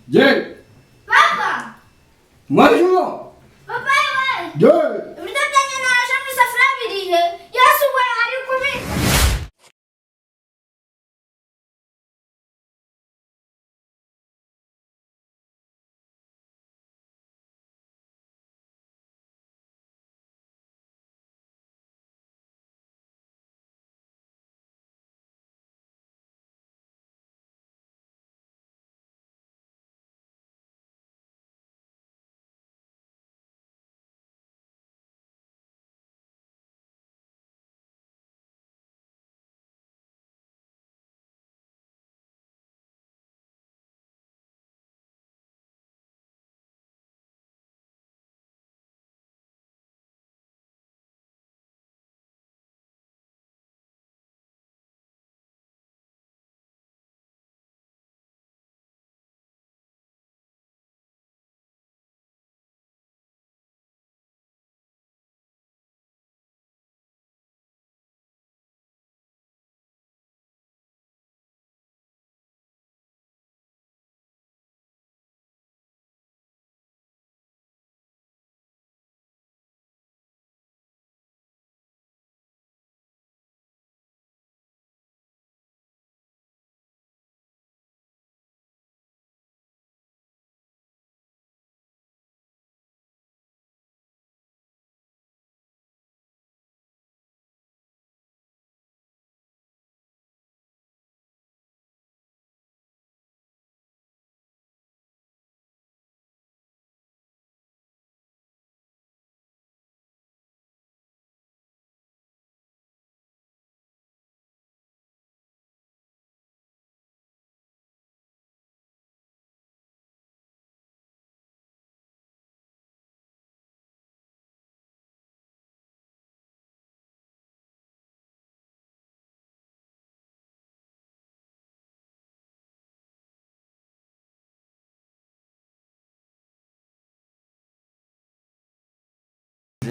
Je. Papa. Mwalimu. Papa wewe. Je. Mtafanya na shamu safra birihe. Yesu wewe ari kubika.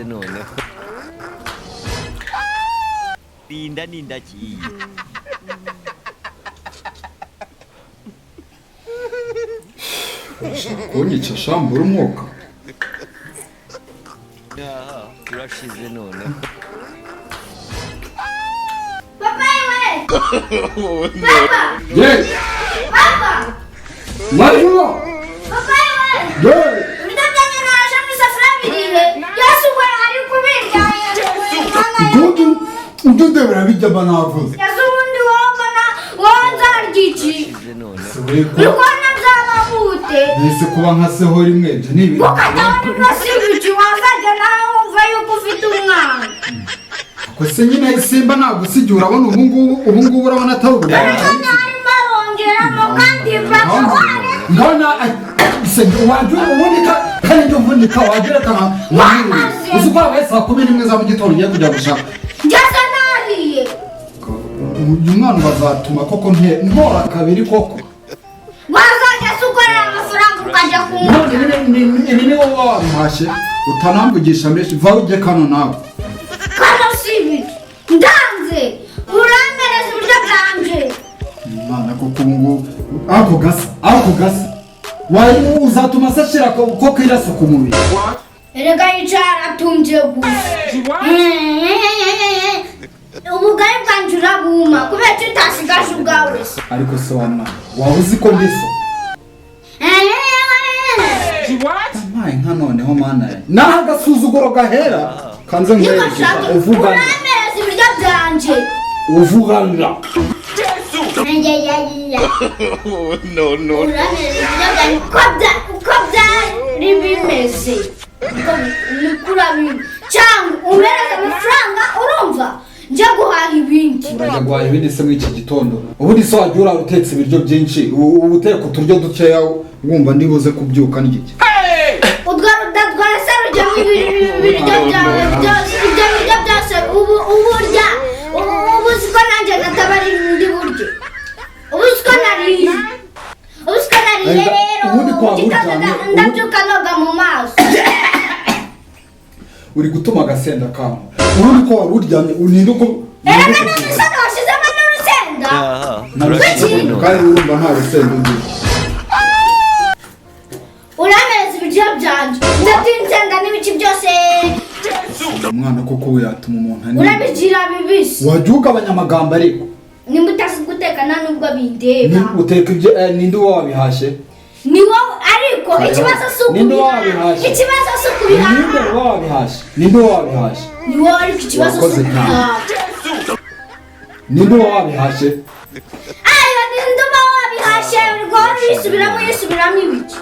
None Tinda ninda ci Konyica shambura umwuka. Urashize none Papa wewe. Papa. Je. Papa. Mwalimu. Papa wewe. Je. Mtafanya na shamu safra birihe. Yesu wewe ari kubika. Udude birabijya banavuze. Yesu wundi wabana wanzargici. Urwana byababute. Nise kuba nka seho rimwe byo nibi. Ukatawani basibici wazajya nawe wumva yuko ufite umwana. Ko se nyine isimba nagusigiye urabona ubu ngubu urabona atawubura. Kandi ari marongeramo kandi baba. Ngona se wajura ubunika kandi ndo vunika wajura kana. Uzukwa wese akubira imwe za mu gitondo ugiye kujya gushaka. Njasa nariye. Uyu mwana bazatuma koko ntora kabiri koko. Wazajya sukorera amafaranga ukajya kumurya. Ibi ni wowe wamuhashye utanambugisha menshi va ujye kano nawe. Kano sibi. Ndanze. Uramereza uburyo bwanje. Mwana koko ngo ako gasa. Wari uzatuma sashira ko kirasa ku mubiri. Erega yicara atumje gusa. Ubugari bwanje urabuma kubera ko utasigaje ubwawe. Ariko se wana wabuzi ko ndiso. Amaye nka noneho mana ya. Naha gasuzuguro gahera kanze nkwereke uvuga. Uramereza ibiryo byanje. Uvuganga. No Uramereza ibiryo byanje uko byari bimeze. Nikura bimwe. Cyangwa umereza amafaranga urumva. Njya guhaha ibindi. Urajya guhaha ibindi se muri iki gitondo. Ubundi so wajya utetse ibiryo byinshi. Ubuteka uturyo dukeya wumva ndibuze kubyuka n'igiki. Udwara se rujya mu biryo byawe byose. Ibyo biryo byose uburya. Ubu siko nanjye natabari ndi buryo. Ubu siko nariye. Ubu siko nariye rero. Ndabyuka noga mu maso. Uri gutuma agasenda kamo. Ubundi ko wari uryamye uninde uko. Erega n'urusenda washizemo n'urusenda. Kandi urumva nta rusenda undi. ndatinzanga n'ibiki byose umwana koko we yatuma umuntu urabigira bibisi wajya ugabanya amagambo ariko nimba utazi guteka nta nubwo bindeba uteka ibyo ninde wabihashye ni wowe ariko ikibazo si ukubihashye ikibazo si ukubihashye ninde wabihashye ni wowe ariko ikibazo si ukubihashye ninde wabihashye ayo ninde wabihashye rwose yisubiramo ibiki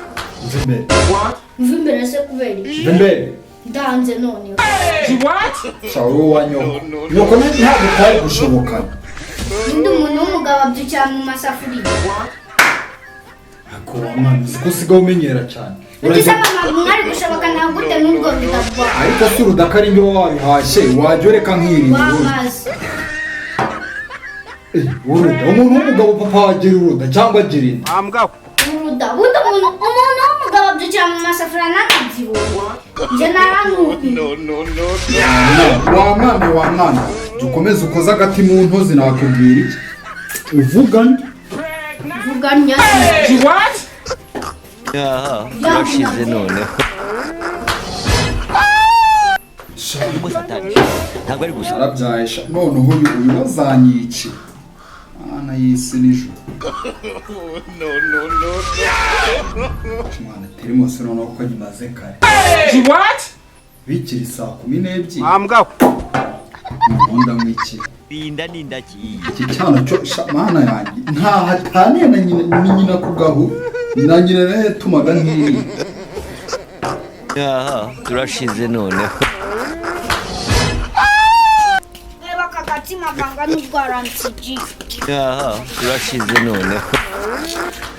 mva imbere se kubera iki imbere ndanze none shawo wa nyoko ntabwo utari gushobokana ninde umuntu w'umugabo abyukira mu masafuriya ako mwana uzi ko usigaye umenyera cyane ugize amamaga mwari gushobokana gute n'ubwo rudakwa ariko si urudakari nibyo wabihashye wajya ureka nk'iri wamaze uruda umuntu w'umugabo papa wagira uruda cyangwa agira inda uruda bundi umuntu w'umugabo abyukira mu masafuriya n'akabyibuha njye naranubi wa mwana jya ukomeze ukoze agati mu ntozi nakubwira iki uvuganye turashize noneho ntabwo ari gusa arabyaye noneho uyu bazanyiki mwana y'isi n'ijoro mwana terimose noneho ko nyimaze kare bikiri saa 12 umuhunda mw'iki rinda n'indaki iki cyana cyo mana yanjye ntahataniye na nyina ku gahu na nyina nawe yatumaga nk'iri turashize noneho reba aka gatima ganga n'ubwaransigi turashize noneho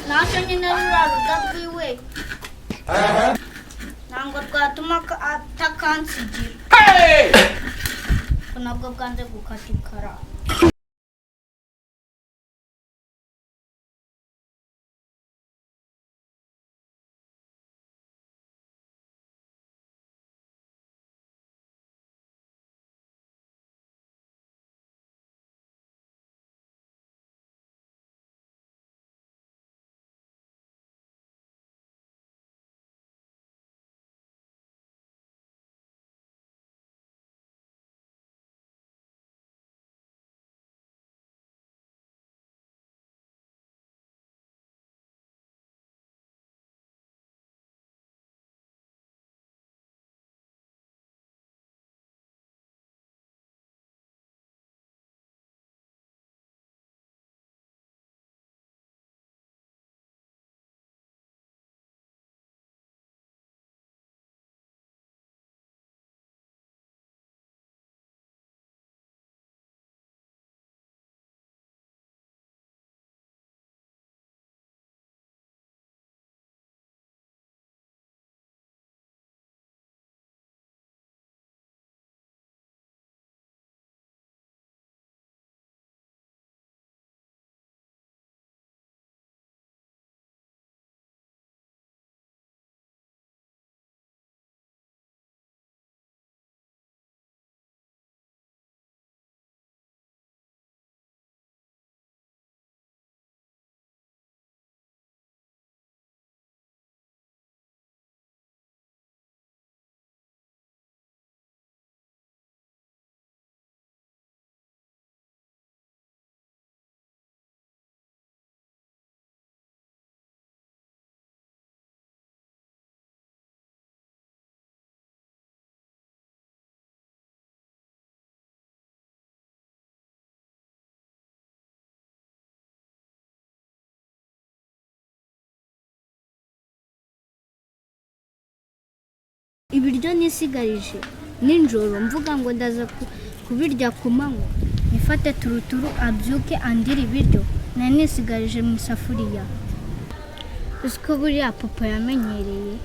ntacyo nyine ruriya ruda rwiwe ntabwo rwatuma atakansigira ko nabwo bwanze gukata ikara ibiryo nisigarije ninjoro mvuga ngo ndaza kubirya ku manywa nifate turuturu abyuke andire ibiryo nari nisigarije mu isafuriya uziko buriya papa yamenyereye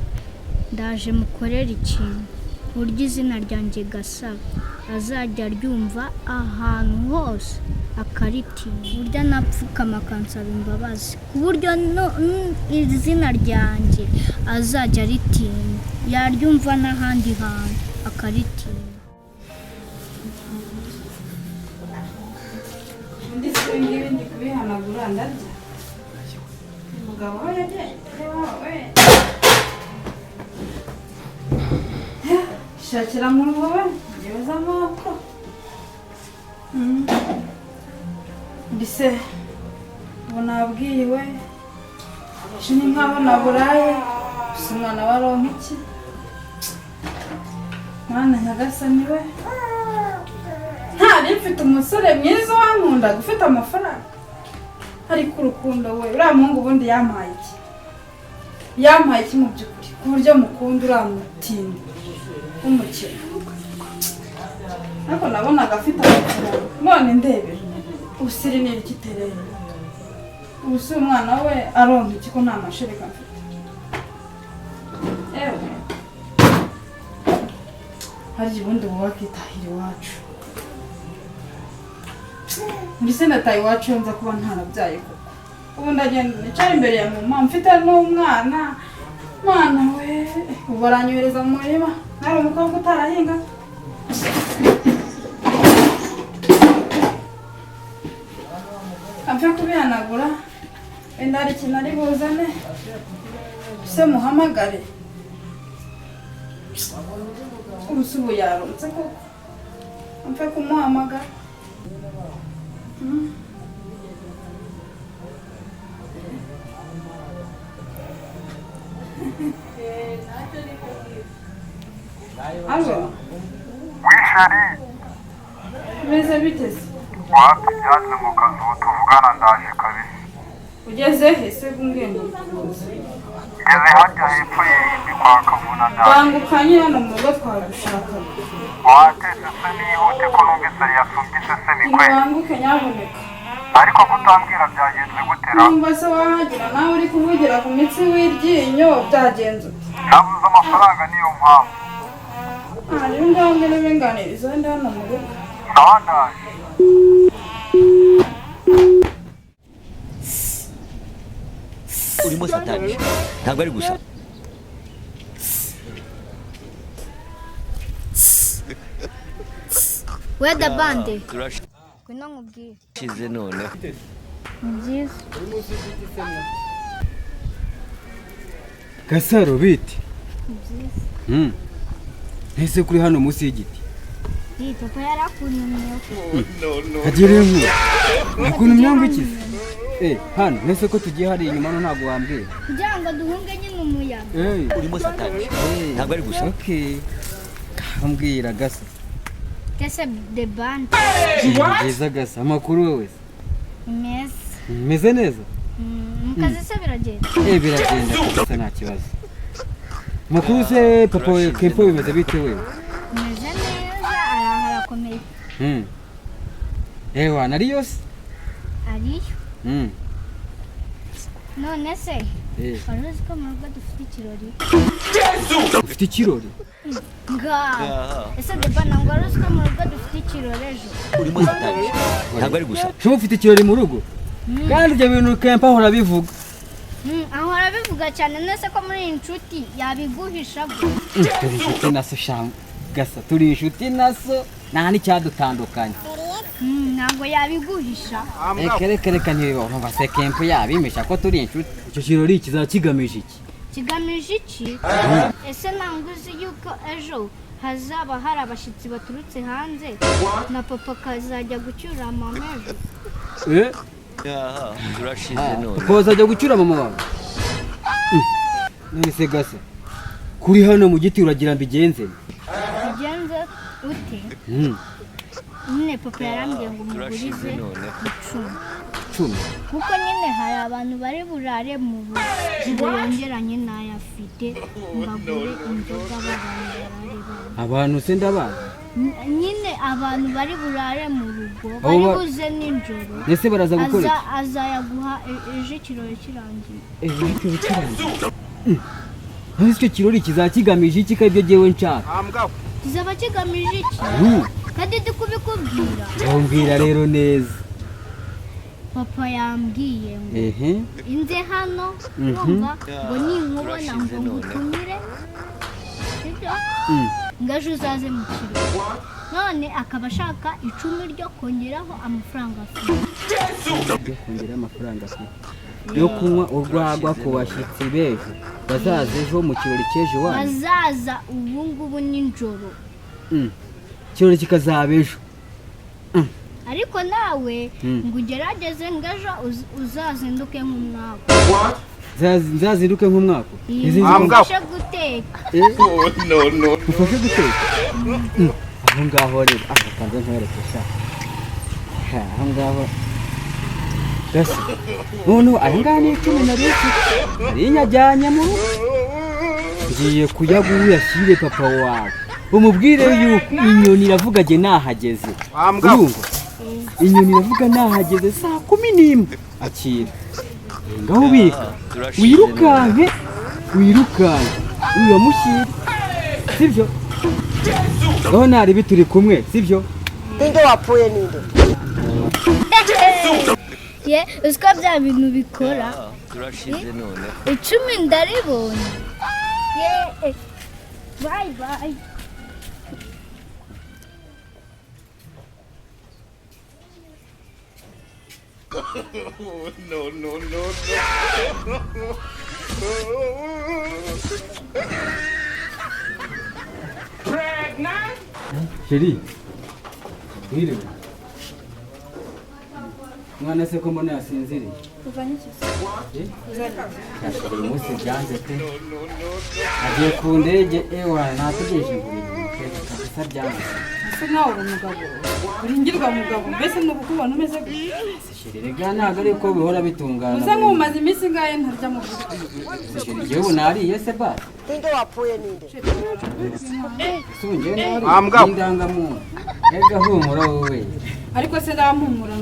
ndaje mukorera ikintu burya izina ryanjye Gasaro azajya aryumva ahantu hose akaritinya burya napfukama akansaba imbabazi ku buryo izina ryanjye azajya aritinya yaryumva n'ahandi hantu akaritinya ndi kubihanagura ndarya umugabo we yagiye Shakira mu rugo we ngeza amoko mbese ubu nabwiwe ejo ni nkaho naburaye gusa umwana waronka iki mwana Nyagasani we ntari mfite umusore mwiza wankundaga ufite amafaranga ariko urukundo we uriya muhungu ubundi yampaye iki mu by'ukuri ku buryo mukunda uramutinda umukino ariko nabonaga afite amafaranga none ndebera ubusiri ni igiterere ubusi umwana we aronka iki ko nta mashereka mfite ewe hari ubundi ubu wakitahira iwacu muri se ndataye iwacu nza kuba ntarabyaye koko ubu ndagenda nicara imbere ya mama mfite n'umwana mwana we ubu baranyohereza mu murima nari umukobwa utarahinga apfa kubihanagura wenda hari ikintu ari buzane se muhamagare ubusa ubu yaronse koko apfa kumuhamagara Alo. Wishari. Meze biteze. Wapi byaje mu kazi tuvugana ndaje kabisa. Ugeze he se bungenge? Ngeze hajya hepfo y'indi kwa Kavuna ndaje. Bangukanye hano mu rugo twagushaka. Wateze se nihute ko numvise yasumbye se mikwe. Banguke nyaboneka. Ariko kutambwira byagenze gutera. Nimba se wahagira nawe uri kuvugira ku mitsi w'iryinyo byagenze. Nabuze amafaranga niyo mpamvu. Ari ndonge n'ibinganirizo ndi hano mu rugo. Sawa ndaje. urimo satani ntabwo ari gusa weda bande turashize kwino nkubwire none ni byiza Gasaro biti ni byiza ntese kuri hano munsi y'igiti iyi papa yarakunyumyeho hagiye nkuru akunumye ngo iki hano ntese ko tugiye hari inyuma no ntabwo wambwira kugira ngo duhunge nyine umuyaga urimo satani ntabwo ari gusa okay ambwira Gasa kese de bande byiza Gasa amakuru wowe meze neza mu kazi se biragenda biragenda gusa nta kibazo makuru se papa kempo bimeze bite wewe meze neza arakomeye ewa nari yose ariyo none se wari uzi ko mu rugo dufite ikirori ufite ikirori ese deba ntabwo wari uzi ko mu rugo dufite ikirori ejo urimo satani ntabwo ari gusa ushobora ufite ikirori mu rugo kandi ibyo bintu kempa ahora bivuga ahora bivuga cyane nese ko muri iyi nshuti yabiguhisha turi inshuti naso Gasa turi inshuti naso nta n'icyadutandukanye ntabwo yabiguhisha reka ntibibaho nkumva se kempo yabimisha ko turi inshuti icyo kirori kizaba kigamije iki kigamije iki ese ntabwo uzi yuko ejo hazaba hari abashyitsi baturutse hanze na papa akazajya gucyura mama ejo turashize none papa azajya gucyura mama wawe nese Gasa kuri hano mu giti uragira mbigenze ute nyine papa yarambwiye ngo umugurize 10 kuko nyine hari abantu bari burare mu rugo yongeranye n'ayafite mbagure inzoga barare abantu se ndabaza nyine abantu bari burare mu rugo bari buze nijoro nese baraza gukora iki azayaguha ejo ikirori kirangiye ikirori kirangiye icyo kirori kizakigamije iki kabyo jewe nshaka kizaba kigamije iki kandi ndi kubikubwira mbwira rero neza papa yambwiye ngo inze hano numva ngo ninkubona ngo ngutumire sibyo ngaje uzaze mu kirori none akaba ashaka 10 ryo kongeraho amafaranga afite yo kunywa urwagwa ku bashyitsi bejo bazaza ejo mu kirori cy'ejo wanyu bazaza ubu ngubu nijoro ikirori kikazaba ejo ariko nawe ngo ugerageze ngo ejo uzazinduke nk'umwaka nzazinduke nk'umwaka ufashe guteka ufashe guteka aho ngaho rero kandi nkwereke sha aho ngaho gasa noneho aho ngaho ni 10 na bisi ari nyajyanye mu ngiye kuyaguha uyashyire papa wawe umubwire yuko inyoni iravuga je nahageze urumva inyoni iravuga nahageze saa 11 akira ngaho ubika wirukanke uyamushyire sibyo ngaho nari bituri kumwe sibyo ninde wapfuye ninde ye usiko bya bintu bikora turashize none 10 ndaribonye ye bye No. Sheri Wiriwe Mwana se ko mbona yasinziriye Kuvanye iki? Uyu munsi byanze pe agiye ku ndege ewa nategereje kabisa byanze ese nawe uri umugabo uringirwa mugabo mbese nuko kubona umeze gute Sheri rega ntabwo ari ko bihora bitungana uza nk'umaze iminsi ngaye ntarya mu Sheri jewe nariye se ba ninde wapfuye ninde sunje nari indangamuntu ega humura wowe ariko se ndampumura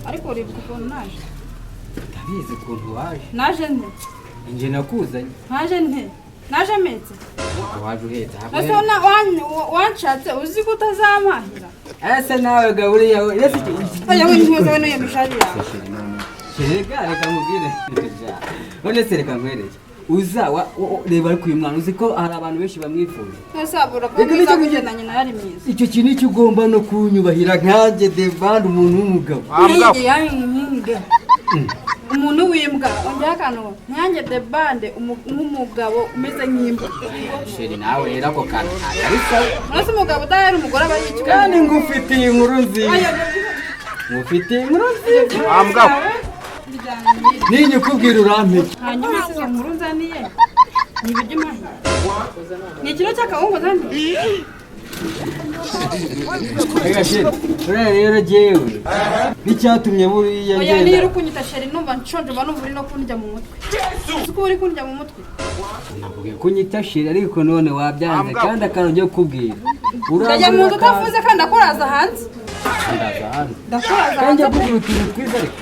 ariko uribuka ukuntu naje ndabizi ukuntu waje naje nte nje nakuzanye naje metse waje uhetse ese wanshatse uzi ko utazampahira ese nawe gaburi yawe ese oya winyoza weno yemishaje yawe reka mubwire none se reka nkwereke uza reba ariko uyu mwana uzi ko hari abantu benshi bamwifuza nasabura ko mwiza kugendanye na yari mwiza icyo kintu cyo ugomba no kunyubahira nkanjye Devand umuntu w'umugabo umuntu w'imbwa ongera kano nyanjye Devand nk'umugabo umeze nk'imbwa Sheri nawe rero ako kana ari sawa nose umugabo udahera umugore aba yicyo kandi ngufitiye inkuru nziza ninyi kubwira urampeke hanyuma izo nkuru nzaniye ni ibiryo mahi ni ikiro cy'akawungo zaniye reka Sheri rero jewe n'icyatumye buriya oya niyo ukunyita Sheri numva nshonje ba numva uri no kundya mu mutwe uko uri kundya mu mutwe navuga kunyita Sheri ariko none wabyanze kandi akaronje kubwira urajya mu nzu utavuze kandi akoraza hanze ndakoraza kandi kubwira utuntu twiza ariko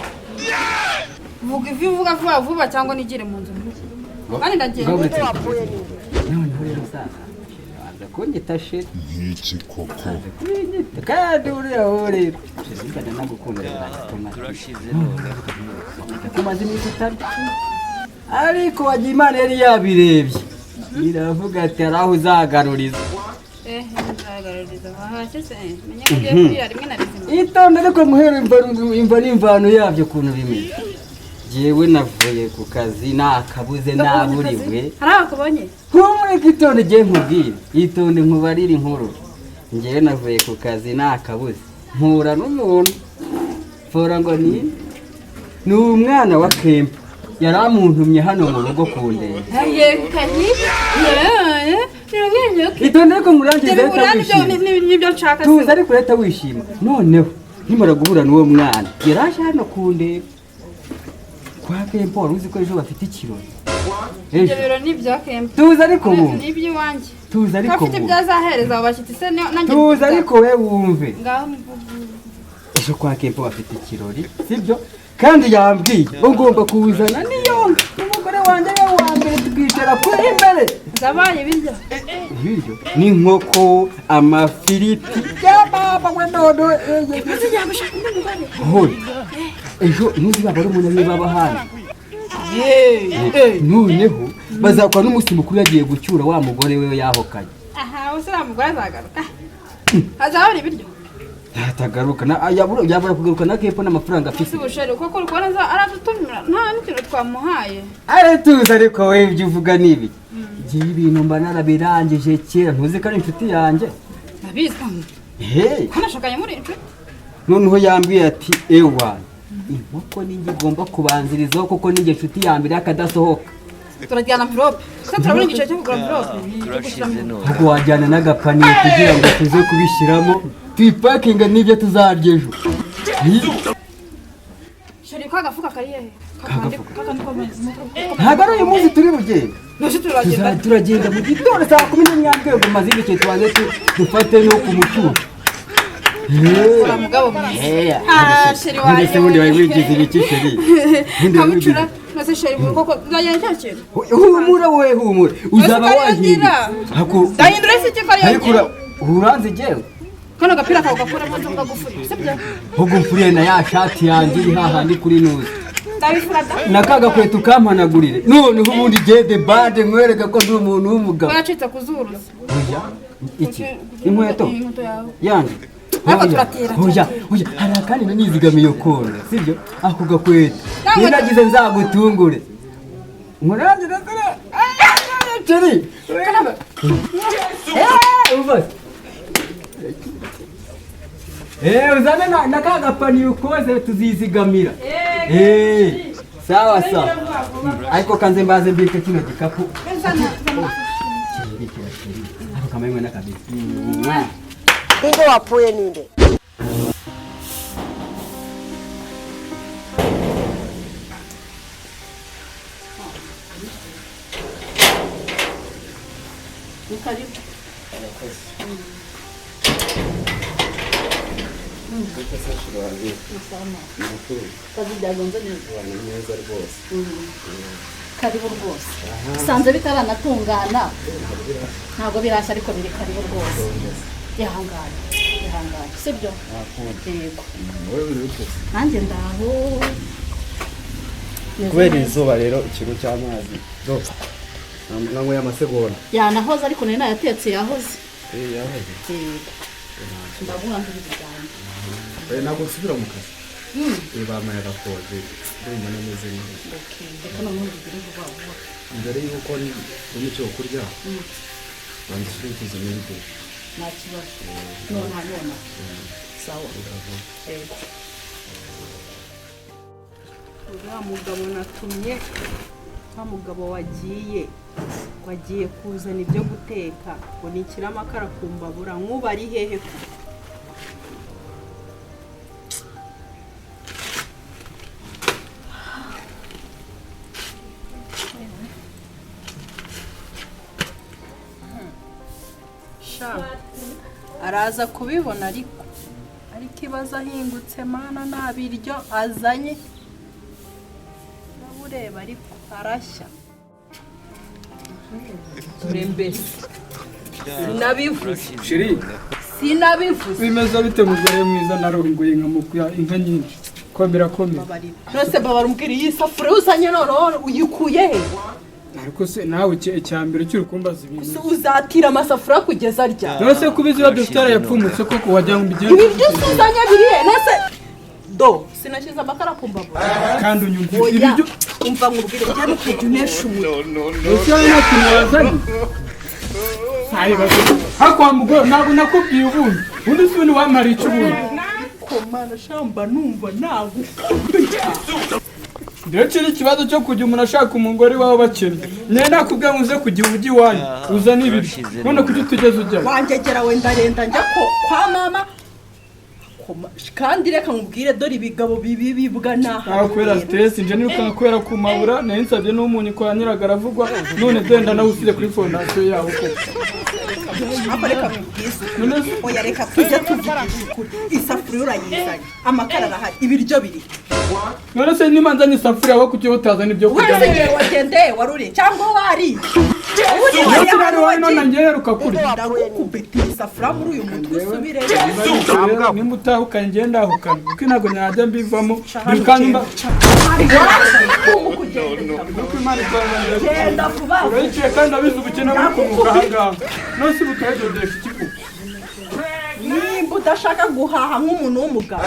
vuga ivyo uvuga vuba cyangwa nigire mu nzu kandi ndagenda none rero sasa waza kunyita Sheri nk'iki koko kandi uriya rero Sheri nagukunda turashize none kumaze iminsi itatu ariko wagiye Imana yari yabirebye iravuga ati araho uzagaruriza nzagaruriza bahashye se menya ko ugiye kurira rimwe na rimwe itonde ariko muhere imva n'imvano yabyo kuntu bimeze jewe navuye ku kazi nakabuze naburiwe hari akubonye kumureka itonde giye nkubwire itonde nkubarira inkuru ngewe navuye ku kazi nakabuze mpura n'umuntu fora ngo ni umwana wa Kempa yaramuntumye hano mu rugo kundende itonde ariko murangiza leta wishima tuzi ariko leta wishima noneho nkimara guhura n'uwo mwana yaraje hano kundende kwa Kempa wari uzi ko ejo bafite ikirori ibyo biro ni ibya Kempa tuzi ariko wumve ni iby'iwanjye tuzi ariko bafite ibyazahereza abashyitsi se nanjye tuzi ariko we wumve ngaho ejo kwa Kempa bafite ikirori sibyo kandi yambwiye ugomba kuwuzana niyonga umugore wanjye we wa mbere tukicara kuri imbere zabaye ibiryo n'inkoko amafiriti y'ababa we none hoye ejo ntuzi baba ari umuntu baba hano noneho bazakora n'umunsi mukuru yagiye gucyura wa mugore we yahokanye aha usira mugore azagaruka azabara ibiryo yatagaruka yabura kugaruka na kepo n'amafaranga afite ubushari kuko rwaraza aradutumira nta n'ikintu twamuhaye tuzi ariko we ibyo uvuga nibi igihe ibintu mba narabirangije kera ntuzi ko ari inshuti yanjye nabizi kanashakanye muri inshuti noneho yambwiye ati ewa inkoko ninjye igomba kubanzirizaho kuko ninjye inshuti ya mbere y'akadasohoka turajyana mvirope turabona igiciro cyo kugura mvirope ahubwo wajyana n'agapaniye kugira ngo tuze kubishyiramo tuyipakinga n'ibyo tuzarya ejo sheri ko agafuka kari hehe ntabwo ari uyu munsi turi bugende turagenda mu gitondo saa 10 ngo maze ibice tubanze dufate no ku mucyuro mugabo sheri wawe ndetse ubundi wari wigize ibiki sheri kamucura nase sheri koko uzajyana cya kintu humura uzaba wahindura ndahindura isi iki kari ariko uranze jewe kano gapira kawe gakora maze ngagufuriye sibyo ugufuriye na ya shati yanjye iri hahandi kuri nuzi ndabifurada nakaga kwetu kampanagurire noneho ubundi gede bade nkwereka ko ndi umuntu w'umugabo yacitse kuzuruza iki inkweto yawe yanjye ariko turatera oya hari akandi nanizigamiye kona sibyo ako gakweta ninagize nzagutungure muranze nakora teri ubase uzane nakaga pani ukoze tuzizigamira sawa ariko kanze mbaze mbike kino gikapu ako kamwe na kabisa Ninde wapfuye ninde? Karibu rwose sanze bitaranatungana ntabwo birashya ariko biri karibu rwose ihangane sibyo yego nanjye ndaho kubera izuba rero ikigo cy'amazi nanyweye amasegonda yanahoze ariko nari nayatetse yahoze yahoze ndaguha ndibijyanye ntabwo nsubira mu kazi bamaye agakoze ndumva nameze neza reka n'ubundi bigire vuba vuba mbere y'uko n'icyo kurya bandishyura ikizo n'ibyo nta kibazo none sawa uriya mugabo natumye wa mugabo wagiye kuzana ibyo guteka ngo nikire amakara ku mbabura nk'ubu ari hehe ko araza kubibona ariko ibaza ahingutse mana nta biryo azanye ureba ariko arashya dore mbese sinabivuze bimeze bite mugore mwiza narongoye nkamukuya inka nyinshi ko birakomeye rwose mbabara umbwira iyi safuriya uzanye noneho uyikuye he ariko se nawe icyambere cy'urukumbaza ibintu uzatira amasafuriya kugeza rya nose kubizi iyo dufite arayapfumutse koko wagira ngo mbigende ibi byose uzanye birihe nose sinashyize amakara ku mbabura kandi unyumvira ibiryo umva nkubwire cyane ukajya unesha umutwe ese wowe nta kintu wazanye hakwa mugore ntabwo nakubwiye ubundi si ubundi wamara icyo ubundi komana shamba numva nagukubita ndetse n'ikibazo cyo kujya umuntu ashaka umugore wawe bakennye niyo nakubwiye ngo uze kujya ujya iwanyu uzane ibiryo none kujya utugeze ujyayo wangegera wenda renda njya kwa mama kandi reka nkubwire dore ibigabo bibi bibwa naha kubera stress nje niruka kubera kumabura nayo nsabye n'umunyu kwa nyiraga aravugwa none denda nawe usize kuri fondation yawe ko reka nkubwize oya reka tujya tuvugisha ukuri isafuriya urayizanye amakara arahari ibiryo biri none se nimanzanye isafuriya aho kuki utazana ibyo kurya wese wagendeye waruri cyangwa wari none ngeruka kuri ndakubita isafuriya muri uyu mutwe usubire nimba utahukanye ngenda ahukana kuko ntabwo najya mbivamo bikamba genda vuba urayicaye kandi abizi ubukene buri kunuka ahangaha nose butayidodesha ikigo nimba udashaka guhaha nk'umuntu w'umugabo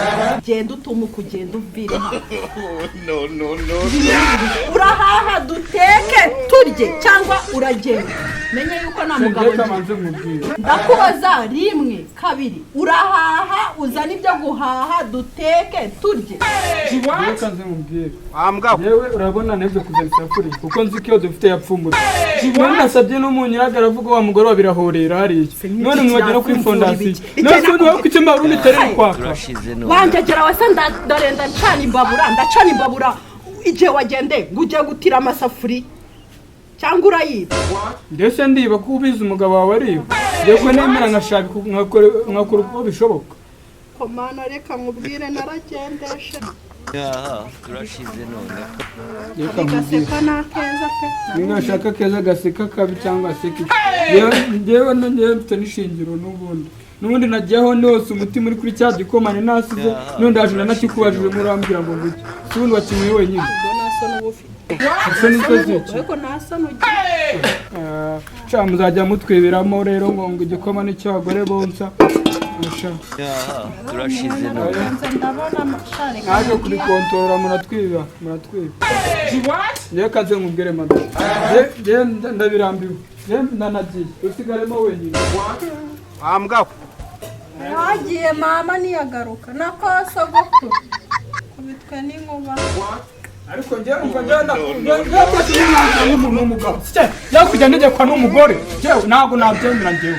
genda utumuka ugenda uvire urahaha duteke turye cyangwa uragenda menye yuko nta mugabo ndakubaza rimwe kabiri urahaha uzana ibyo guhaha duteke turye yewe urabona nabyo kuzana isafuriya kuko nzi ko iyo dufite yapfumura none nasabye n'umunyiraga aravuga wa mugore wa birahorera hariya none mwagera kuri fondasiyo none ubundi wowe kuki mbarundi tereri kwaka wanjagera wese ndarenda ndacana imbabura igihe wagende ngo ujye gutira amasafuriya cyangwa urayiba ndetse ndiba ko ubizi umugabo wawe ariyo yego nemera nkashaka nkakora uko bishoboka komana reka nkubwire naragendeshe turashize none gaseka n'akeza pe niba ashaka keza gaseka kabi cyangwa aseka njyewe mfite n'ishingiro n'ubundi nagiyeho hose umutima uri kuri cya gikomane nasize none ndaje nanakikubajije murambwira ngo ngiki si ubundi wakimuye wenyine asa n'izo ziki ariko nasa n'ugiye muzajya mutwiberamo rero ngo igikomane cy'abagore bonsa turashize none naje kubikontorora muratwiba njyewe kaze nkubwire madame njyewe ndabirambiwe njyewe ndanagiye usigaremo wenyine wambwa wagiye mama niyagaruka nako sogokuru kubitwe n'inkuba ariko njyewe n'umuntu w'umugabo njyewe kujya ntegekwa n'umugore ntabwo nabyemera njyewe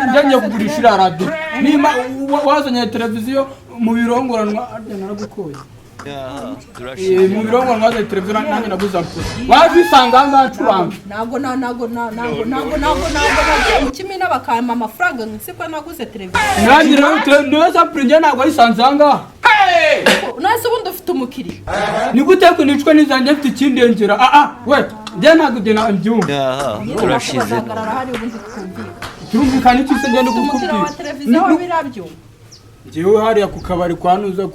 njyewe kugurisha iriya radiyo niba wazanye televiziyo mu birongoranwa naragukoye mu birongoranwa wazanye televiziyo nanjye naguze ampure waje usanga aha ngaha ncuranga ntabwo nagiye mu kimina bakampa amafaranga nk'isiko naguze televiziyo nanjye rero niyo ampure njyewe ntabwo wayisanze aha ngaha nase ubundi ufite umukiriya ni gute ko nicwa n'izanjye mfite ikindengera we njyewe ntabwo ibyo nabyumva turashize turumvikana iki se ngende umukiriya wa televiziyo wabirabyo njyewe hariya ku kabari kwa nuza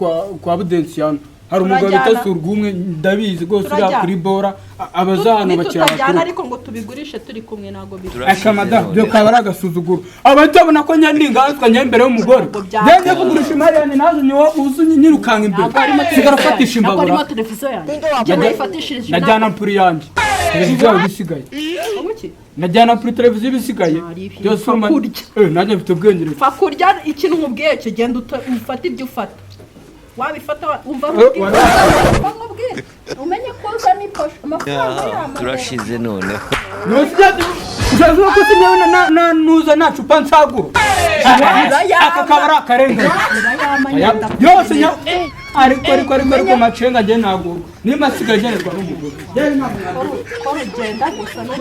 kwa Budensiyano hari umugabo bita Surwumwe ndabizi rwose uriya kuri bora abazahano bakira tutajyana ariko ngo tubigurishe turi kumwe ntago biri akamada byo kaba ari agasuzuguro abatabona ko nyandinganzwa njye imbere y'umugore njye kugurisha imari yanjye nazo niwo uzunye nyirukanga imbere sigara fatisha imbabura ntabwo televiziyo yanjye nayifatishije najyana ampuri yanjye televiziyo yawe bisigaye najyana ampuri televiziyo bisigaye byose nanjye mfite ubwenge fa kurya ikintu nkubwiye cyo genda ufata ibyo ufata wabifata umva nkubwire umenye ko uza n'iposho amafaranga y'amafaranga turashize none uzavuga ko sinyewe nuza nta cupa nsagura aka kaba ari akarengane yose ariko macenga njye ntabwo nimba asigaye agenerwa n'umugore ko rugenda gusa no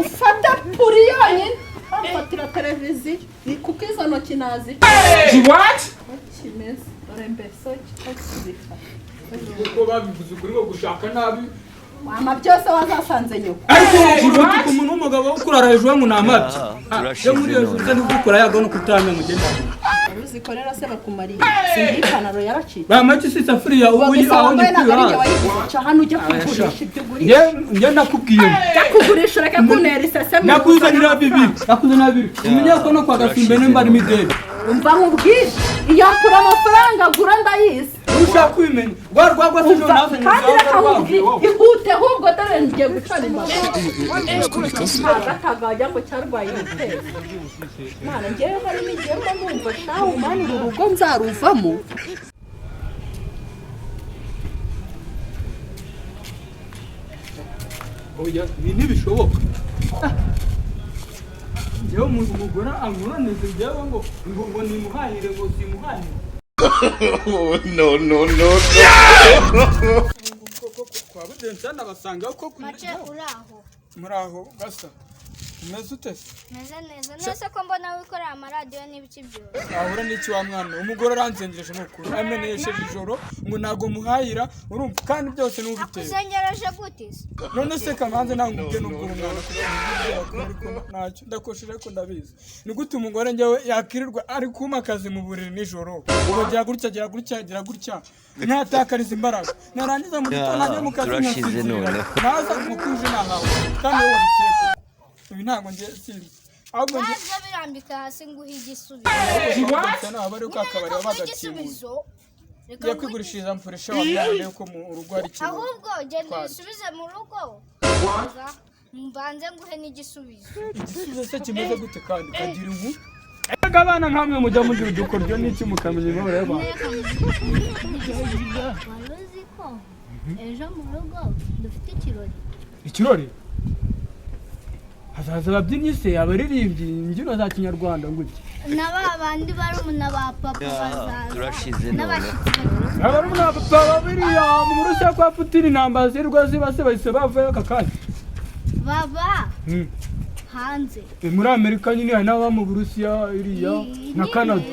ufata puri yonyine ufatira televiziyo kuko izo ntoki nazi kimeze dore mbese kikakibika kuko babivuze ukuri ngo gushaka nabi mama byose wazasanze nyoko ariko umuntu umuntu w'umugabo ukurara hejuru ngo namabye yo muri hejuru se n'ukukora yago no kutamenya mugenda uzikorera se bakumariye sindi ipantaro yaracitse bamaki si safuriya ubuyi aho ni kwira hano ujya kugurisha ibyo gurisha njye nakubwiye kugurisha reka kunera isese nakuzanira bibiri umenya ko no kwa Gasimbe nimba ari mideli umva nkubwire iyo mpura amafaranga gura ndayizi ushaka kubimenya rwagwa se no nazo kandi reka nkubwire ihute ahubwo dore ngiye gucana imbaraga Akaga ngo cyarwaye ibitero mana ngewe hari n'igihe mba numva shahu mani uru rugo nzaruvamo oya ibi ntibishoboka njyewe umugore anguraneze njyewe ngo nimuhahire ngo simuhahire no kwa Budensiyano basanga ko mace uraho muraho gasa umeze ute se meze neza nose ko mbona wikorera amaradiyo n'ibiki byose ahura n'iki wa mwana umugore aranzengereje n'ukuri amenyesheje ijoro ngo ntago muhahira urumva kandi byose n'ubiteye akuzengereje gute se none se kamanze ntabwo ubwe n'ubwo umwana ntacyo ndakosheje ko ndabizi ni gute umugore njyewe yakirirwa ari kuma akazi mu buriri nijoro ubagira gutya ntatakariza imbaraga narangiza mu gitondo najya mu kazi nkasinzira naza mukuje nahawe kandi wowe wabiteka ibi ntabwo njye sinzi ahubwo ntabwo birambika hasi nguhe igisubizo abari uko akabari bagakinguye ya kwigurishiriza mfurisha wabyane uko mu rugo ari kimwe ahubwo genda bisubize mu rugo mbanze nguhe n'igisubizo igisubizo se kimeze gute kandi kagira inkuru ega abana nkamwe mujya mugira udukoryo n'iki mukamenya imibare y'abantu waruzi ko ejo mu rugo dufite ikirori hazaza ababyinnyi se abaririmbyi imbyino za kinyarwanda gutya n'aba bandi barumuna ba papa turashize n'abashyitsi abarumuna ba papa babiriya mu Burusiya kwa Putin intambara zirwa ziba se bahise bavayo aka kanya baba hanze muri Amerika nyine hari n'aba mu Burusiya iriya na Canada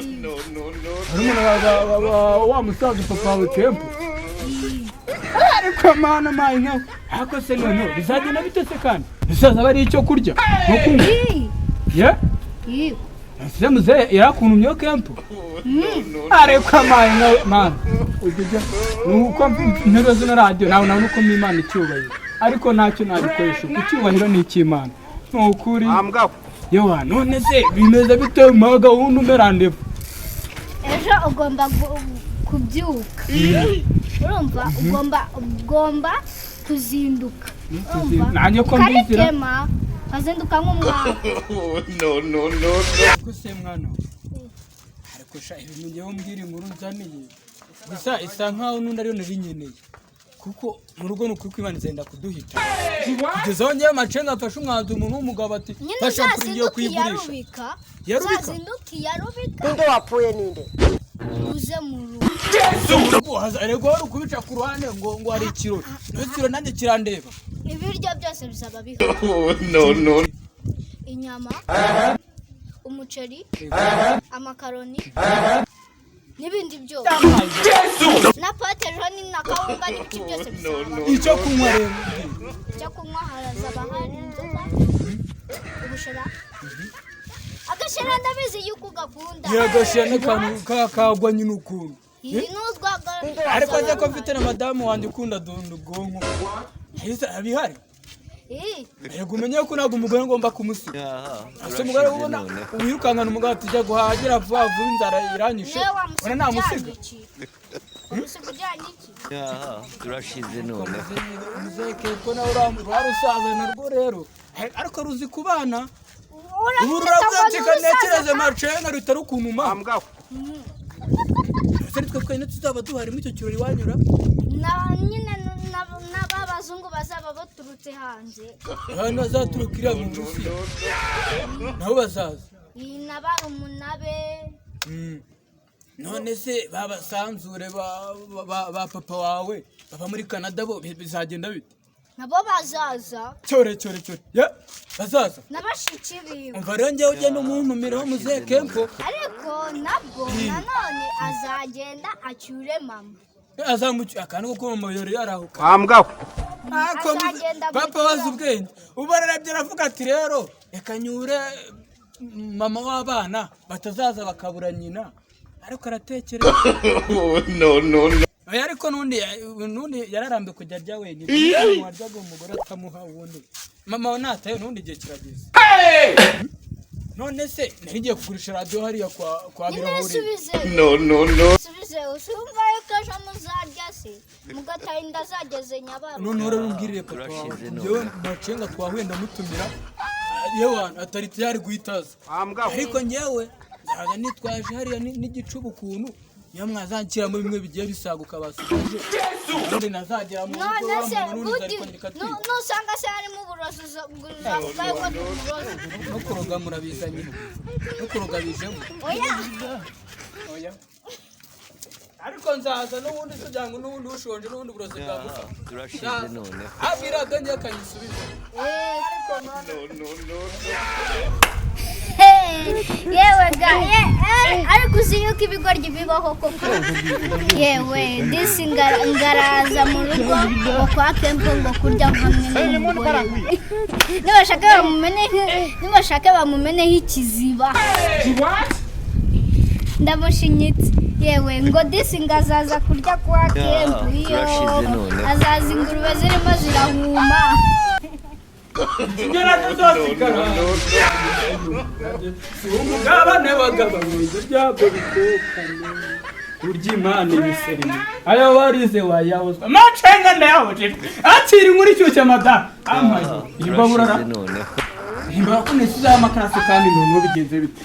barumuna wa musaza papa wawe tempo ariko mana mayinka hako se none bizagenda bite se kandi bisaza bari icyo kurya no kunywa ye ese muze yakunumye kempo ariko mayinka man ujya nuko ntero zino radio nawe nuko mimana icyubahiro ariko ntacyo nabikoresha icyubahiro ni ikimana nukuri yewa none se bimeze bite mu gahunda umerande ejo ugomba kubyuka urumva ugomba kuzinduka nanjye ko mbizira kazinduka nk'umwana no kuse mwana ariko sha ibintu ngiye umbwira inkuru nzaniye gusa isa nkaho nundi ariyo nabinyeneye kuko mu rugo nuko kwimana zenda kuduhita kugeza aho ngiye amacenga afashe umwanzu umuntu w'umugabo ati fasha ngiye kuyigurisha yarubika ninde wapfuye ninde uze mu rugo ariko wari ukubica ku ruhande ngo hari ikirori n'ikiro nanjye kirandeba ibiryo byose bizaba bihari no inyama umuceri amakaroni n'ibindi byose na pateroni na kawunga n'ibiki byose bizaba icyo kunywa rero icyo kunywa harazaba hari inzoga ubushera agashera ndabizi yuko ugakunda yagashera n'akantu kakagwa nyine ukuntu ariko aze ko mfite na madamu wanjye ukunda dunda ubwonko abihari yego umenye ko ntabwo umugore ngomba kumusiga ase umugore ubona wirukankana umugabo tujya guhagira vuba vuba inzara iranyishe ubona namusiga turashize none muzeke ko nawe urarusaza narwo rero ariko ruzi kubana ubu rurabyateka nekereze macena rutari ukunuma ese nitwe twene tuzaba duhari muri icyo kirori wanyura nyine n'abazungu bazaba baturutse hanze hano azaturukira mu Burusiya nabo bazaza n'abarumunabe none se babasanzure ba papa wawe baba muri Canada bo bizagenda bite nabo bazaza cyore bazaza n'abashiki biwe umva rero njyewe ugenda umuntumiraho muzehe kempo ariko nabwo nanone azagenda acyure mama azamucyura akantu ko mu mayori yarahuka azagenda papa wazi ubwenge ubu ararabye aravuga ati rero reka nyure mama w'abana batazaza bakabura nyina ariko aratekereza no ariko nundi yararambe kujya arya wenyine waryaga umugore atamuha ubundi mama nataye nundi igihe kirageze none se narigiye kugurisha radio hariya kwa birahuri no subize usumva yuko ejo muzarya se mugataha inda zageze nyabaro none urambwirire papa yewe macenga twahwenda mutumira yewe atari tayari guhitaza ariko nyewe zaga nitwaje hariya n'igicuba ukuntu niyo mwazankiramo bimwe bigiye bisaguka basigaje none nazagera mu rugo nusanga se harimo uburozi uzavuga yuko ari uburozi no kuroga murabizanye no kuroga bijemo oya ariko nzaza n'ubundi kugira ngo n'ubundi ushonje n'ubundi burozi bwagufa turashize none abiraga njye akanyisubiza ariko no yewe ariko uzi yuko ibigoryi bibaho koko yewe disi ngaraza mu rugo ngo kwa kempo ngo kurya hamwe n'umugore nibashaka bamumeneho ikiziba ndamushinyitse yewe ngo disi ngazaza kurya kwa kempo iyo azaza ingurube zirimo zirahuma Ingera zosigara umugabane wagabanije byabyo bitokane urya imana ibiserime ayo warize wayawuzwa macenga ndayahoje akiri muri cyo cyamada amaye imbaburara Himba kunesiza amakarasi kandi none bigenze bite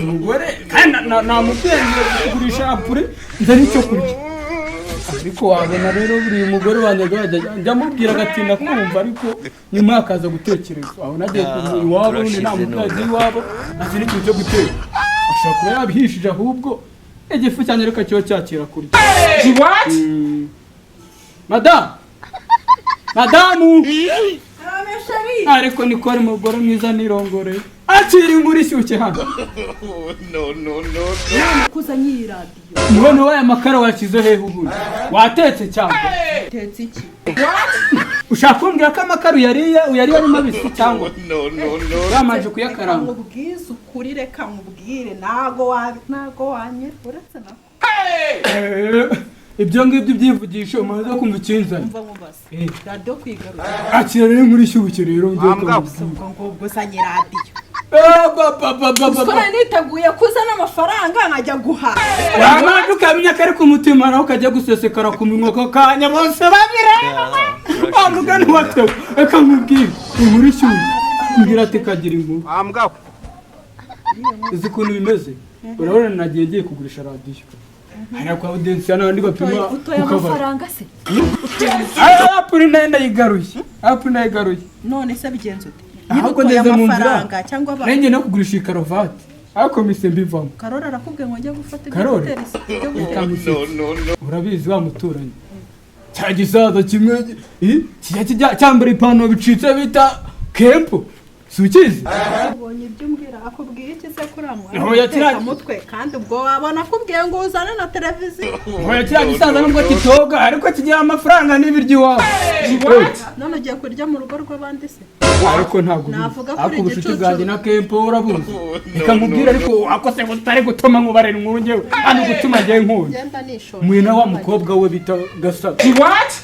umugore kandi namubyenye kugurisha apure ndari cyo kurya ariko wabona rero buri mugore wanjye njamubwira agatinda kumva ariko nyuma akaza gutekereza aho nagiye ku Iwabo none namubyaje Iwabo ati n'ikintu cyo guteka ashaka kuba yabihishije ahubwo igifu cyane reka cyo cyakira kurya what madamu ariko nikore mugore mwiza nirongore akiri muri shyuke hano kuzanye iyi radiyo none waye amakara wakize hehe ubu watetse cyangwa tetse iki ushaka kumbwira ko amakara uyariye ari mabisi cyangwa yamaje kuyakaranga ubwiza ukuri reka mubwire nago wanye uretse nako ibyo ngibyo byivugisha umaze kumva ikinzanye umva mubase radio kwigarura akira rero muri shyuke rero ngo gusanye radio Skora niteguye kuzana amafaranga nkajya guhaha wamanje ukamenya ko ari ku mutima naho ukajya gusesekara ku minwa ko kanya bose babireba wamugani watewe reka nkubwire inkuru ishyuye mbwira ati kagira inkuru uzi ukuntu bimeze urabona nagiye ngiye kugurisha radiyo hariya kwa audience n'abandi bapima utoye amafaranga se apuri ndayigaruye none se bigenze ute ahubwo neza mu nzira cyangwa nanjye no kugurisha ikarovati ariko mise mbivamo Karora arakubwiye ngo njye gufata Karora urabizi wa muturanye cya gisaza kimwe cyambara ipantaro bicitse bita kempo sukizi ubonye ibyo mbwira akubwiye iki se kuramwa mutwe kandi ubwo wabona akubwiye ngo uzane na televiziyo oya cya gisaza nubwo kitoga ariko kigira amafaranga n'ibiryo iwabo none ugiye kurya mu rugo rw'abandi se ariko ntabwo ariko ubucuti bwanjye na kempo urabuzi reka nkubwire ariko akose butari gutuma nkubarira inkuru njyewe hano gutuma njyewe nkuru mwina wa mukobwa we bita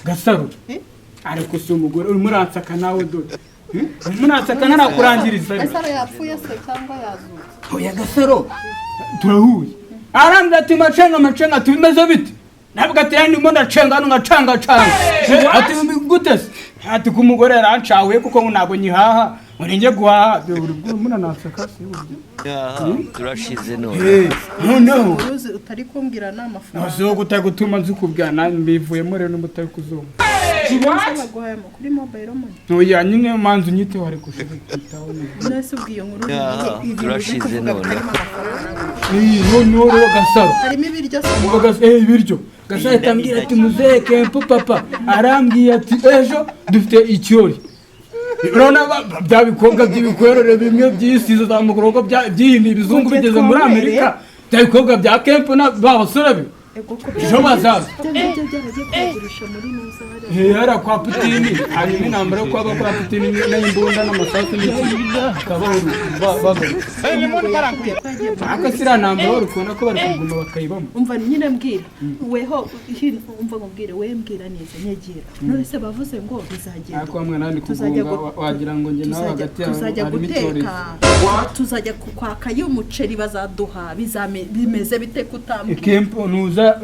Gasaro ariko si umugore urimo uransaka nawe dore munasaka narakurangiriza Gasaro yapfuye se cyangwa yazutse oya Gasaro turahuye arambye ati macenga tubimeze bite ntabwo ati yani mo ndacenga hano ngacanga ati gute ati ku mugore yarancawe kuko ntabwo nyihaha uringe guhaha munanasaka se buryo turashize none noneho utari kumbwira n'amafaranga nazo gutagutuma nzikubwana mbivuyemo rero n'umutari kuzoma baguhayemo kuri mobile money oya nyine manzu nyite wari kushitaho nese ubwiye nkuru turashize none rero Gasaro harimo ibiryo se ibiryo Gasaro tambira ati muzee kempo papa arambwiye ati ejo dufite ikirori urabona bya bikobwa by'ibikwerere bimwe byisize za mukorogo by'ihindi ibizungu bigeze muri Amerika bya bikobwa bya kempo n'abasore be ejo bazaza hera kwa Putini hanyuma intambara yo kwaba kwa Putini n'imbunda n'amasasu akasira ntambara urukunda ko bari kuguma bakayibamo umva nyine mbwira weho umva ngubwire we mbwira neza nyegera none se bavuze ngo bizagenda ako mwana ndi kugunga wagira ngo nge nawe hagati tuzajya guteka tuzajya kwaka y'umuceri bazaduha bimeze bite kutambye kempo nuza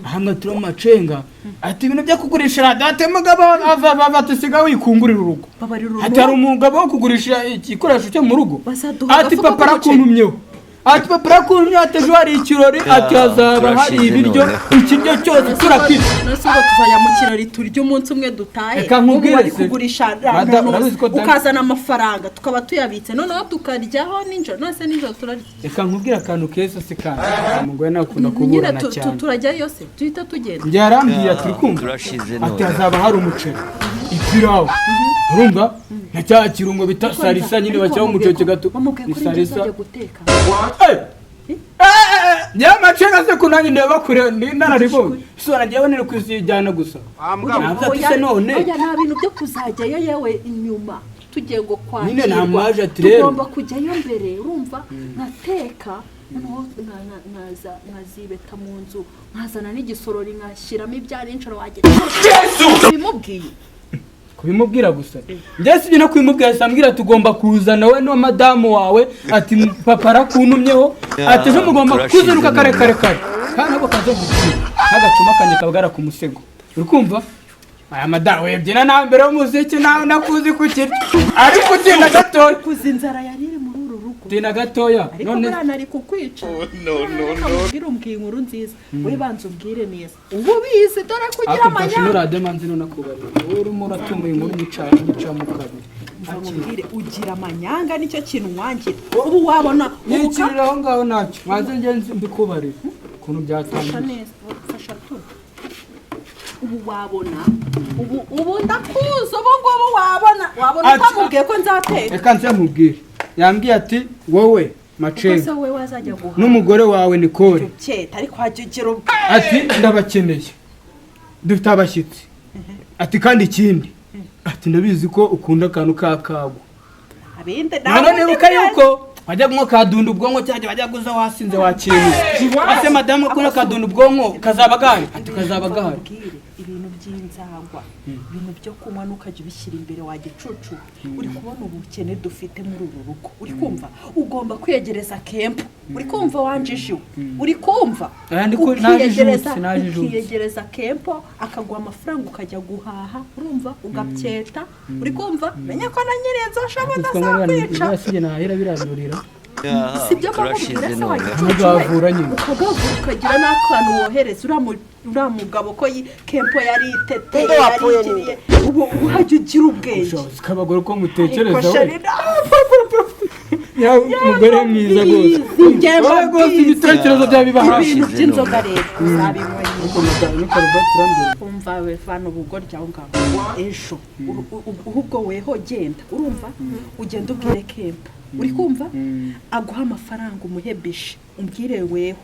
hano turi macenga ati ibintu byo kugurisha radate mugabo batisiga wikungurira urugo atari umugabo wo kugurisha igikoresho cyo mu rugo ati papa rakuntumyeho ati papa rakuntumyeho atejo hari ikirori ati hazaba hari ibiryo ikiryo cyose turakira nasuba tuzajya mu kirori turya umunsi umwe dutahe bari kugurisha ukazana amafaranga tukaba tuyabitse noneho tukaryaho ninjoro none se ninjoro turarya reka nkubwire akantu keza se kandi umugore nawe ukunda kuburana cyane turajya yose tuhita tugenda njye yarambwiye ati kumva ati hazaba hari umuceri ipirawu urumva na cya kirungo bita salisa nyine bashyiraho umuceri gato ni salisa nyamacenga se kunanyi ndeba kure nararibonye isura njyewe niri kwisijyana gusa ntabwo none nta bintu byo kuzajyayo yewe inyuma tugiye ngo kwakirwa nyine nta mwaje ati rero tugomba kujyayo mbere urumva nkateka noneho nkazibeta mu nzu nkazana n'igisorori nkashyiramo ibyari inshuro wagera bimubwiye kubimubwira gusa njye sibyo no kubimubwira sambwira tugomba kuzana we no madamu wawe ati papa arakuntumyeho ati ejo mugomba kuziruka kare kandi abo kazo gukira agacuma kanje kabagara ku musego uri kumva aya madamu webyina na mbere y'umuziki nakuzi kukira ariko utinda gatoya kuzinzara yarire muri uru rugo utinda gatoya none ari kukwica no umbwira inkuru nziza we banza umbwire neza ubu bizi dore kugira amanya nurade manzi no nakubari uri muratumuye inkuru gica mu kabiri akire ugira amanyanga nicyo kintu wangira ubu wabona nikirira aho ngaho nacyo mwaze ngenzi mbikubarira ukuntu byatangiye fasha tu ubu wabona ubu ndakuza ubu ngubu wabona utamubwiye ko nzateka reka nze mubwire yambwiye ati wowe macenga n'umugore wawe Nicole ariko hajya ati ndabakeneye dufite abashyitsi ati kandi ikindi ati ndabizi ko ukunda akantu kakagwa none nibuka yuko wajya mwo kadunda ubwonko cyajya wajya guza wasinze wakintu ase madamu ko nakadunda ubwonko kazabagari ati kazabagari ibintu by'inzagwa ibintu byo kunywa nukajya ubishyira imbere wa gicucu uri kubona ubukene dufite muri uru rugo uri kumva ugomba kwiyegereza kempo uri kumva wanjishiwe uri kumva ukiyegereza kempo akaguha amafaranga ukajya guhaha urumva ugabyeta uri kumva menya ko na nyirenzo ashobora kwica sibyo bamubwira se wagavura nyine ukagavura ukagira n'akantu wohereza uriya mugabo ko kempo yari iteteye yarigiriye ubu uhajya ugira ubwenge kabagore ko mutekereza ya umugore mwiza rwose ibitekerezo byabiba hasi ibintu by'inzoga rero uzabibonye umva we vana ubugorya aho ngaho ejo ahubwo weho genda urumva ugenda ubwire kempo uri kumva aguha amafaranga umuhebishe umbwire weho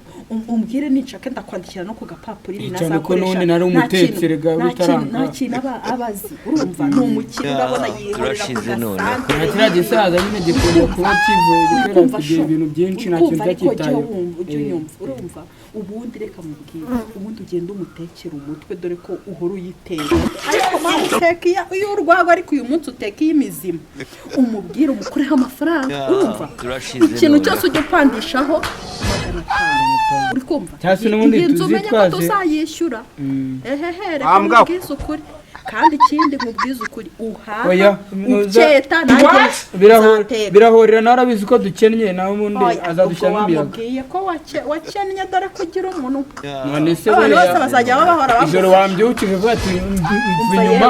umbwire nicaka ndakwandikira no ku gapapuro nazakoresha nari umutekere gawe bitaranga nta kintu abazi urumva ni umukire urabona yihorera ku gasantere nakira gisaza nyine gikunda kuba kivuye gukora ibintu byinshi nta kintu cyakitaye urumva ubundi reka mubwire ubundi ugenda umutekera umutwe dore ko uhora uyiteye ariko mpamvu uteka iyo urwagwa ariko uyu munsi uteka iy'imizima umubwire umukureho amafaranga urumva ikintu cyose ujya upandishaho 500 uri kumva iyi nzu umenya ko tuzayishyura reka mubwize ukuri kandi ikindi mubwize ukuri uhaha uketa nanjye birahorera narabizi ko dukennye nawe ubundi azadushyiramo imiyaga wamubwiye ko wakennye dore kugira umuntu none se abantu bose bazajya bahora bavuga ijoro wambyukije vuba ati inyuma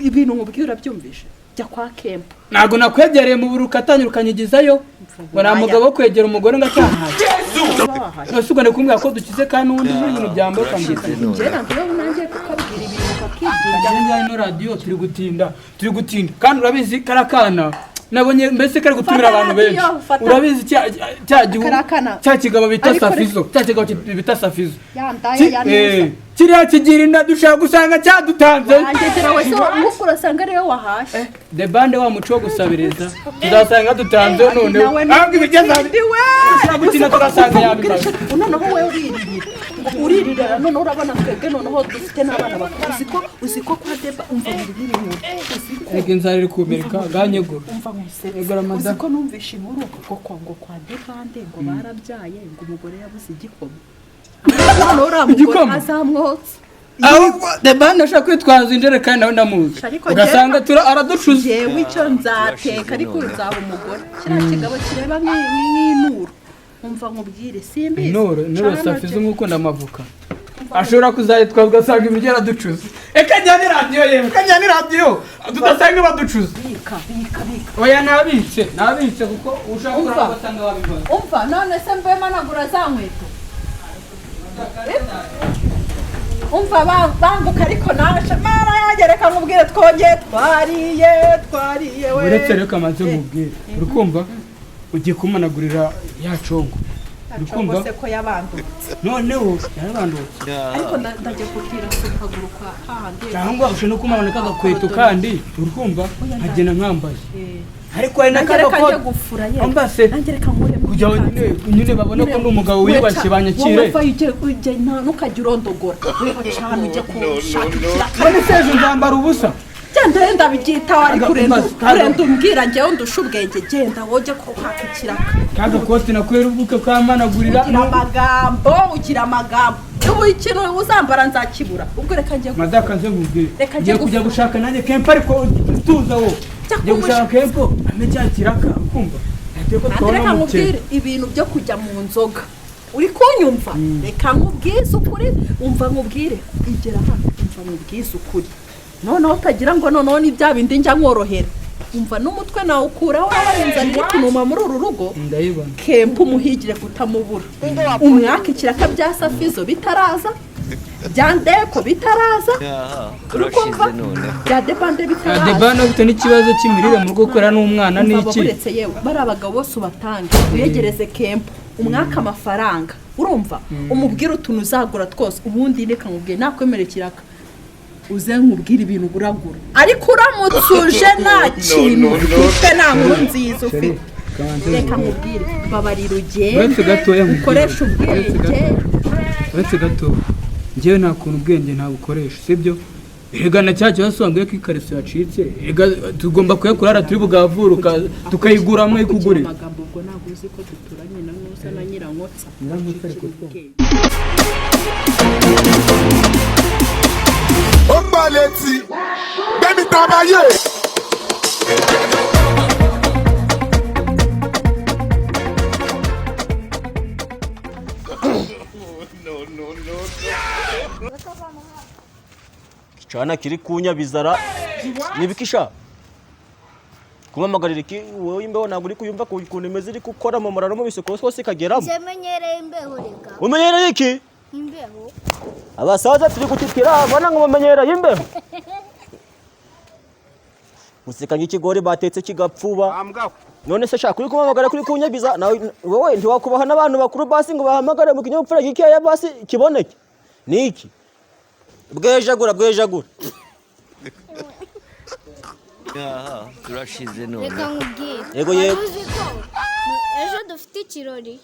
ibintu mubwiye urabyumvishe jya kwa kempo ntago nakwegereye mu buru ukatanyura ukanyigizayo ngo nta mugabo wo kwegera umugore ngo atahaje nasuko ndikumbwira ko dukize kandi ubundi ibintu byambaye ukambwira njye ntabwo nanjye kukabwira ibintu ukakibwira njye no radio turi gutinda kandi urabizi karakana nabonye mbese kari gutumira abantu benshi urabizi cya kigabo bita safizo bita safizo kiriya kigirinda dushaka gusanga cyadutanze ngegera wese nguko urasanga ariyo wahashye the bande wa muco wo gusabiriza tuzasanga dutanze none ahubwo ibigeza ushaka gukina turasanga yabibaza noneho wewe uririra none urabona twebwe noneho dufite n'abana bakuru uziko kwa deba umva biri ege nzarire kumereka ganyego umva musebe uziko numvisha inkuru ngo kwa debande ngo barabyaye ngo umugore yabuze igikoma igikoma azamwotse ahubwo the band ashaka kwitwaza injerekani nawe ndamuzi ugasanga araducuza yewe icyo nzateka ariko nzaba umugore kiriya kigabo kireba nk'inuru umva nkubwire simbizi inuru safize nk'uko ndamavuka ashobora kuzayitwa ugasanga ibiryo araducuza kajyane radiyo yewe kajyane radiyo tudasanga baducuza bika oya nabitse kuko ushaka kurabasanga wabibaza umva none se mvuye managura za nkweto umva banguka ariko nawe mara yagereka nkubwire twongeye twariye we uretse reka maze nkubwire uri kumva ugiye kumanagurira ya congo uri kumva se ko yabandutse noneho yarabandutse ariko ndajya kubwira kuhaguruka hahandi cyangwa ushobora no kumanika agakweto kandi uri kumva nkagenda nkambaye ariko hari n'akagakora ambase kujya nyine babone ko n'umugabo wiyubashye banyakire ntukajya urondogora weho cyane ujya kushakira none se ejo nzambara ubusa genda yenda bigitaho ari kurenda umbwira njyewe ndusha ubwenge genda woje ko hakikiraka kaga kote nakwera ubuke kwamanagurira ugira amagambo ubu ikintu uzambara nzakibura ubwo reka njye madaka nze ngubwire ngiye kujya gushaka nanjye kempo ariko tuza wo ngiye gushaka kempo amecyakiraka ukumva reka nkubwire ibintu byo kujya mu nzoga uri kunyumva reka nkubwize ukuri umva nkubwire igera hano umva nkubwize ukuri noneho utagira ngo noneho ni bya bindi njya nkorohera umva n'umutwe nawe ukuraho wabarinza ndi kunuma muri uru rugo kempo umuhigire kutamubura umwaka ikiraka bya safizo bitaraza bya ndeko bitaraza urukumva bya debande bitaraza debande ufite n'ikibazo cy'imirire mu rugo ukora n'umwana n'iki uretse yewe bari abagabo bose ubatange uyegereze kempo umwaka amafaranga urumva umubwire utuntu uzagura twose ubundi reka nkubwire nakwemere kiraka uze nkubwire ibintu uragura ariko uramutse uje nta kintu ufite nta nkuru nziza ufite reka nkubwire babarira ugende ukoresha ubwenge uretse gato njyewe nta kuntu ubwenge ntabukoresha sibyo ega na cya kibazo wambwiye ko ikariso yacitse ega tugomba kuyakurara turi bugavuruka tukayiguramo ikugurira amagambo ubwo ntabwo uzi ko duturanye na Musa na Nyirankotsa ariko Ombaleti, Bemi travailler. Kichana kiri kunya bizara nibikisha kumamagarira iki wowe imbeho ntabwo uri kuyumva kuntu imeze iri gukora mu muraro mu bisoko hose kageramo Zemenyereye imbeho reka umenyereye iki imbeho abasaza turi gutitira bana ngo bamenyereye imbeho museka nk'ikigori batetse kigapfuba none se shaka uri kumamagara kuri kunyabiza nawe wowe ntiwakubaha n'abantu bakuru basi ngo bahamagare mu kinyabupfura gikeya basi kiboneke niki bwejagura turashize none reka nkubwire yego yego uzi ko ejo dufite ikirori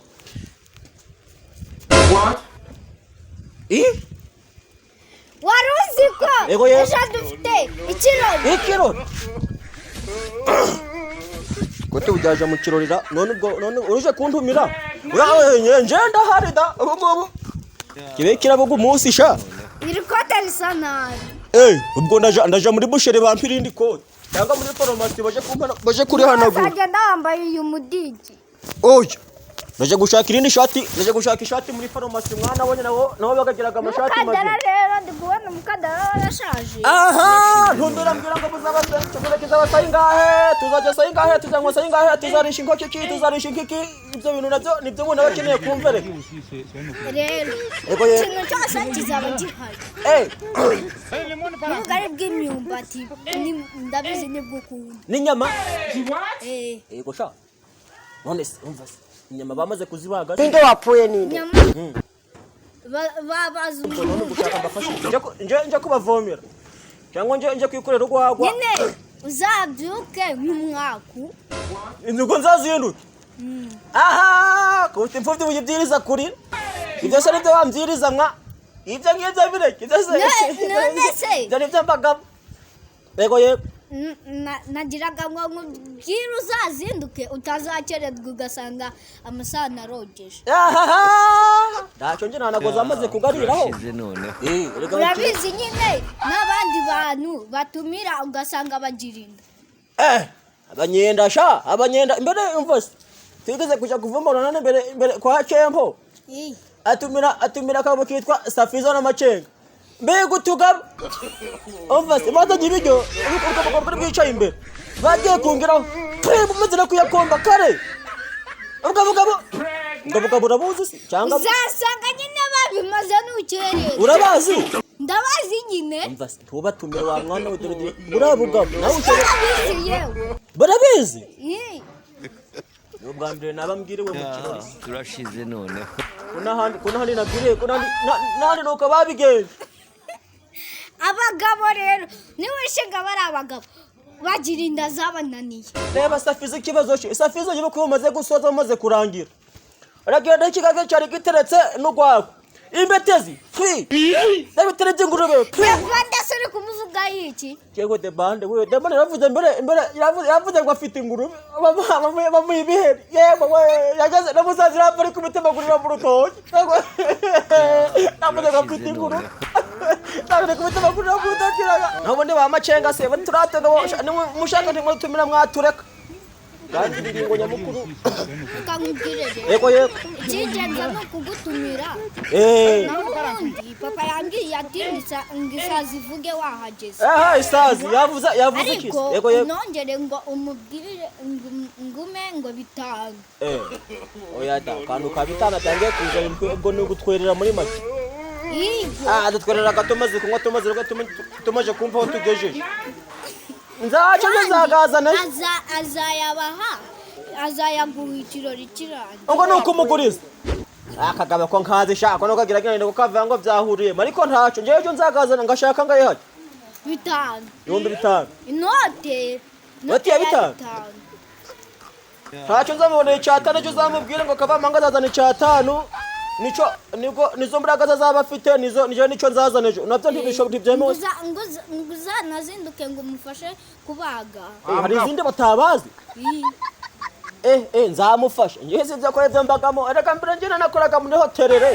wari uzi ko ejo dufite ikirori kote ujaje mu kirorira none uruje kuntumira nje ndahari da ubwo kibe kirabuga umunsi sha iri kote risa nabi ubwo ndaja muri bushere bampirindi kote cyangwa muri farumasi baje kuri hanagura agenda wambaye uyu mudigi oya naje gushaka irindi shati naje gushaka ishati muri farumasi mwana abonye nawo bagagiraga amashati maze mukadara rero ndi kubona mukadara warashaje ntumbira mbwira ngo muzabaze tugerekeza abasayi ngahe tuzajya sayi ngahe tuzanywa sayi ngahe tuzarisha inkoko iki tuzarisha inkiki ibyo bintu nabyo nibyo umuntu aba akeneye kumvere rero ikintu cyose kizaba gihari n'ubugari bw'imyumbati ndabizi nibwo ukunda n'inyama yego sha none se umva se inyama bamaze kuzibaga ninde wapfuye ninde babaza umuntu gushaka mbafashe nje kubavomera cyangwa nje kwikorera urwagwa nyine uzabyuke nk'umwaku inzugo nzazinduke kuko imfubyi buyibyiriza kuri ibyo se nibyo bambyiriza mwa ibyo ngibyo bireke ibyo se ibyo nibyo mbagamo yego yego nagiraga ngo nkubwire uzazinduke utazakererwa ugasanga amasahani arogeje ntacyo njye ntanagoza amaze kugariraho urabizi nyine n'abandi bantu batumira ugasanga bagirinda abanyenda sha abanyenda imbere umva se twigeze kujya kuvumbura none imbere kwa Kempo atumira akabo kitwa Safizo n'amacenga mbega utugabo umva se bazanye ibiryo ubwo bwicaye imbere bagiye kungiraho umeze no kuyakomba kare ubwo urabuzi se cyangwa uzasanga nyine babimaze n'ukerere urabazi ndabazi nyine umva se tubatumira wa mwana we dore burabugabo nawe urabizi yewe barabizi ubwa mbere nabambwiriwe mu kirori turashize none kunahandi nabwiriye kunahandi nuko babigenje abagabo rero niwishinga bari abagabo bagira inda zabananiye reba Safizo ikibazo cye Safizo yibuka ko umaze gusoza umaze kurangira aragenda ikigaga cyari giteretse n'ugwako imbetezi twi n'ibitare by'ingurube ndetse uri uri kumuvuga iki Yego de bande we de bande yavuze mbere yavuze ngo afite ingurube bamuha ibiheri yego we yageze no musazi rapfa ari kubitemagurira mu rutoki yavuze ngo afite ingurube ntabwo kubitemagurira mu rutoki nabo ndi ba macenga se turatega mushaka ntimutumira mwatureka kandi biringo nyamukuru Kamubwirere. Yego yego. Cyingenza no kugutumira. Namundi papa yangiye ati ngisazi vuge wahageze. Isazi yavuze iki? Yego yego. Nongere ngo umubwirire ngume ngo bitanga. Oya da kantu ka bitanga tangiye kuza ubwo no gutwerera muri make. Yego. Dutwerera gatomaze kunywa tumaze kumva aho tugejeje. Nzaca nzagazana azayabaha azayaguha ikirori kirangiye ubwo nuko umuguriza akagaba ko nkazi shaka no kagira genda kukava ngo byahuriye ariko ntaco ngewe cyo nzagazana ngashaka ngaye bitanu yombi bitanu inote ya bitanu ntaco nzamuboneye cyatanu cyo zamubwire ngo kavama ngazazana cyatanu nizo mbaraga zazaba afite nico nzazana ejo nabyo ntibyemewe nguza nazinduke ngo umufashe kubaga hari izindi batabazi nzamufasha ngiye sinzi ko ibyo mbagamo reka mbere ngene nakoraga muri hotelere